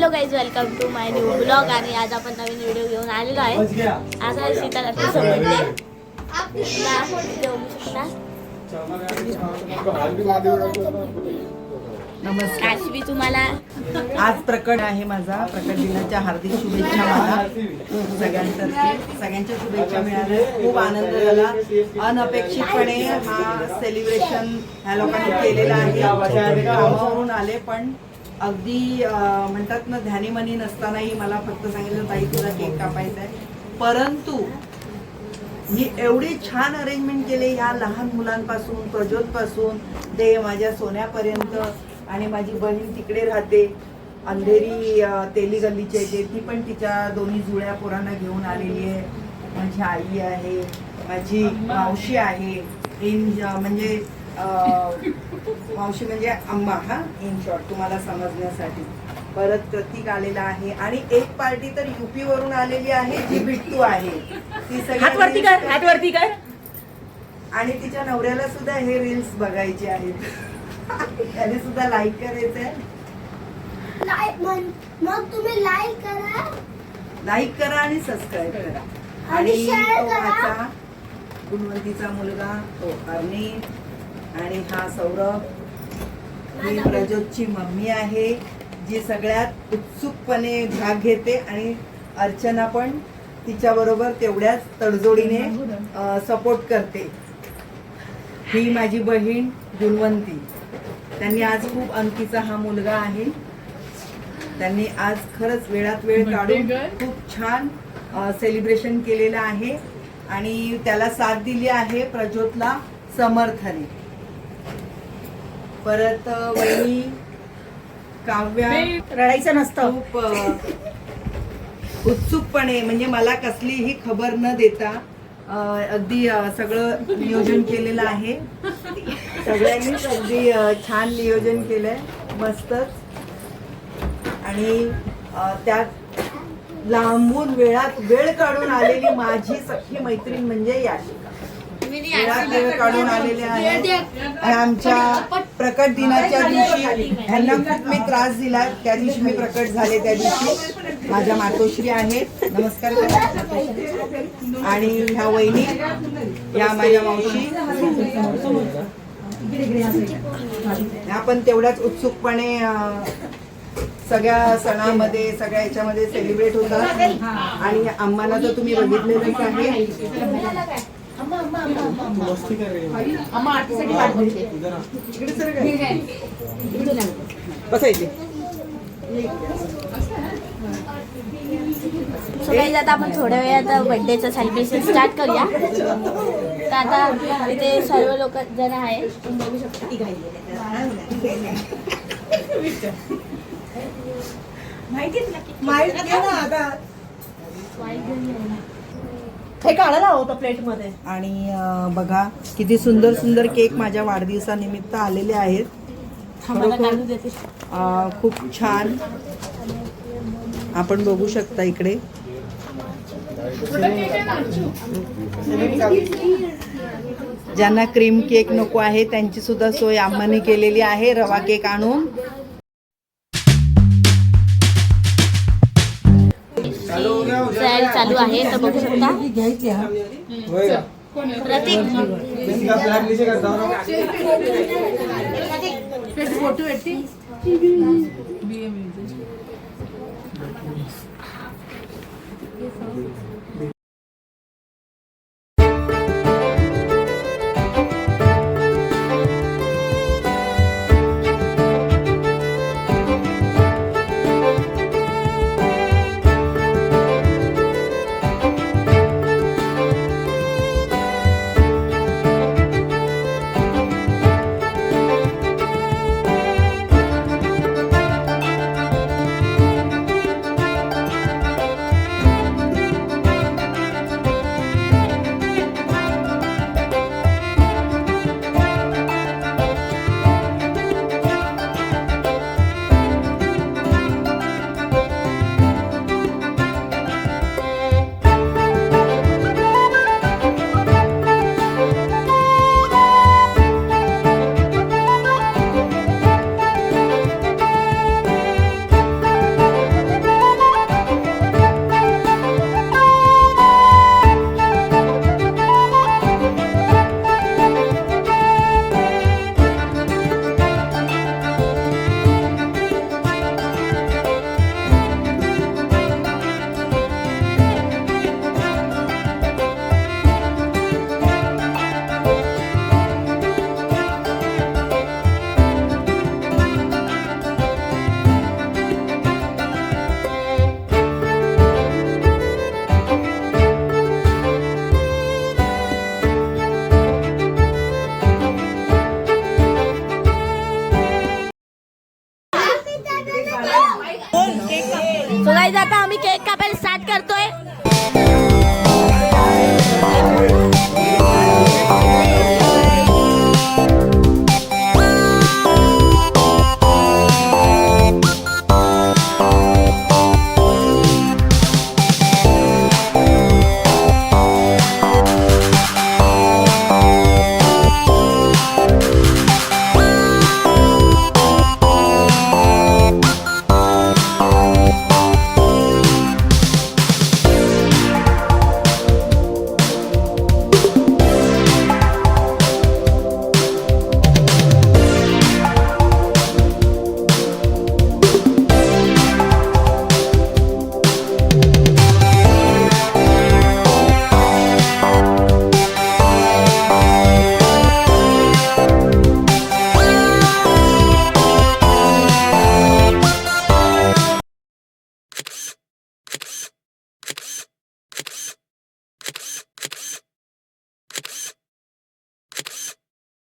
Hello guys, welcome to my new blog. आणि आज आपण नवीन व्हिडिओ घेऊन आलेलो आहे. आज आहे सीतारामचा बर्थडे. नमस्कार. काशवी तुम्हाला आज प्रकट आहे माझा. प्रकट दिनाच्या हार्दिक शुभेच्छा. मला सगळ्यांच्या शुभेच्छा मिळाल्या. खूप आनंद झाला. अनपेक्षितपणे हा सेलिब्रेशन ह्या लोकांनी केलेला आहे. कामावरून आले पण अगदी म्हणतात ना, ध्यानीमनी नसतानाही मला फक्त सांगितलं ताई तुला केक कापायचा आहे. परंतु मी एवढी छान अरेंजमेंट केले ह्या लहान मुलांपासून, प्रज्योत पासून ते माझ्या सोन्यापर्यंत. आणि माझी बहीण तिकडे राहते अंधेरी तेली गल्लीच्या इथे. ती पण तिच्या दोन्ही जुळ्या पोरांना घेऊन आलेली आहे. माझी आई आहे, माझी मावशी आहे. म्हणजे मावशी म्हणजे अम्मा, हा इन शॉर्ट तुम्हाला समजण्यासाठी. परत प्रतीक आलेला आहे. आणि एक पार्टी तर युपी वरून आलेली आहे जी बिट्टू आहे. ती हातवरती कर. आणि तिच्या नवऱ्याला सुद्धा हे रील्स बघायचे आहेत. त्याने सुद्धा लाईक करायचंय. मग तुम्ही लाईक करा आणि सबस्क्राईब करा. आणि शेअर करा. माझा गुणवंतीचा मुलगा तो अर्नित. आणि हा सौरभ. ही प्रज्योतची मम्मी आहे जी सगळ्यात उत्सुकपणे भाग घेते. आणि अर्चना पण तिच्या बरोबर तेवढ्याच तडजोडीने सपोर्ट करते. ही माझी बहीण गुणवंती. त्यांनी आज खूप अंकीचा हा मुलगा आहे. त्यांनी आज खरंच वेळात वेळ काढून खूप छान सेलिब्रेशन केलेलं आहे. आणि त्याला साथ दिली आहे प्रज्योतला समर्थने. परत वहिनी काव्या रडायचं नसतं. खूप उत्सुकपणे, म्हणजे मला कसलीही खबर न देता अगदी सगळं नियोजन केलेलं आहे. सगळ्यांनीच अगदी छान नियोजन केलंय, मस्तच. आणि त्यात लांबून वेळात वेळ काढून आलेली माझी सख्खी मैत्रीण म्हणजे याशिका. वेळात वेळ काढून आलेले आहे. आमच्या प्रकट दिनाच्या दिवशी ह्यांना खूप मी त्रास दिला. त्या दिवशी मी प्रकट झाले. त्या दिवशी माझ्या मातोश्री आहेत, नमस्कार करा. आणि ह्या वहिनी, या माझ्या मावशी. ह्या पण तेवढ्याच उत्सुकपणे सगळ्या सणामध्ये, सगळ्या ह्याच्यामध्ये सेलिब्रेट होतात. आणि आम्हाला तर तुम्ही बघितलेलंच आहे. सो गाईज, आता आपण थोड्या वेळात बर्थडेचं सेलिब्रेशन स्टार्ट करूया. तर आता इथे सर्व लोक जण आहे, तुम्ही बघू शकता. हे काढायला होतं प्लेट मध्ये. आणि बघा किती सुंदर सुंदर केक माझ्या वाढदिवसानिमित्त आलेले आहेत. खूप छान आपण बघू शकता इकडे. ज्यांना क्रीम केक नको आहे त्यांची सुद्धा सोय आम्हाने केलेली आहे, रवा केक आणून. तयारी चालू आहे, तर बघू शकता. प्रतीक सो गाईज आता आम्ही केक कापायला स्टार्ट करतोय.